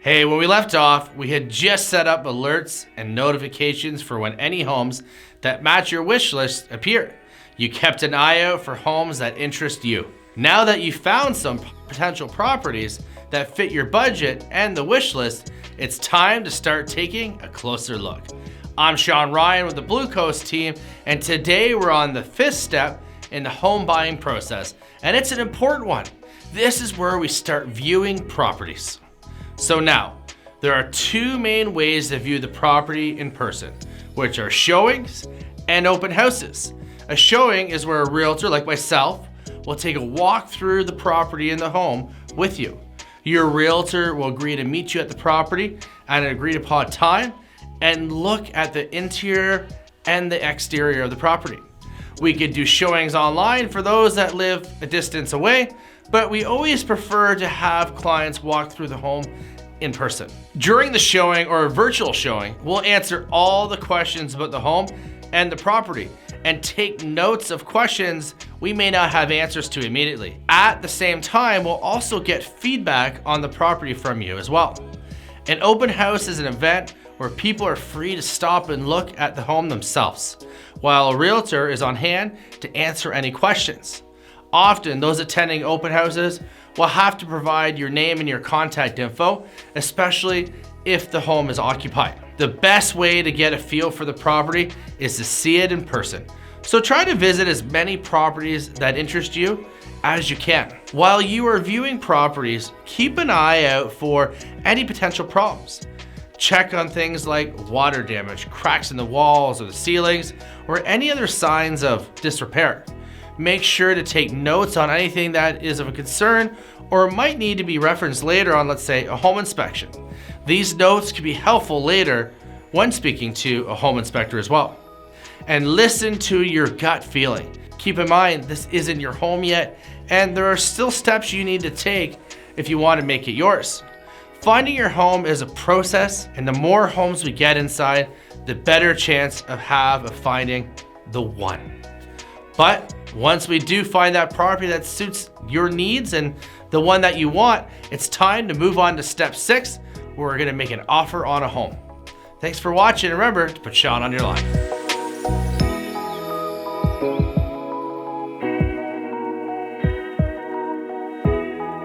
Hey, when we left off, we had just set up alerts and notifications for when any homes that match your wish list appear. You kept an eye out for homes that interest you. Now that you've found some potential properties that fit your budget and the wish list, it's time to start taking a closer look. I'm Sean Ryan with the Blue Coast team, and today we're on the fifth step in the home buying process, and it's an important one. This is where we start viewing properties. So now, there are two main ways to view the property in person, which are showings and open houses. A showing is where a realtor like myself will take a walk through the property in the home with you. Your realtor will agree to meet you at the property at an agreed upon time and look at the interior and the exterior of the property. We could do showings online for those that live a distance away, but we always prefer to have clients walk through the home in person. During the showing or a virtual showing, we'll answer all the questions about the home and the property and take notes of questions we may not have answers to immediately. At the same time, we'll also get feedback on the property from you as well. An open house is an event where people are free to stop and look at the home themselves, while a realtor is on hand to answer any questions. Often, those attending open houses will have to provide your name and your contact info, especially if the home is occupied. The best way to get a feel for the property is to see it in person. So try to visit as many properties that interest you as you can. While you are viewing properties, keep an eye out for any potential problems. Check on things like water damage, cracks in the walls or the ceilings, or any other signs of disrepair. Make sure to take notes on anything that is of a concern or might need to be referenced later on, let's say, a home inspection. These notes can be helpful later when speaking to a home inspector as well. And listen to your gut feeling. Keep in mind, this isn't your home yet, and there are still steps you need to take if you want to make it yours. Finding your home is a process, and the more homes we get inside, the better chance of finding the one. But once we do find that property that suits your needs and the one that you want, it's time to move on to step 6, where we're gonna make an offer on a home. Thanks for watching, and remember to put Sean on your line.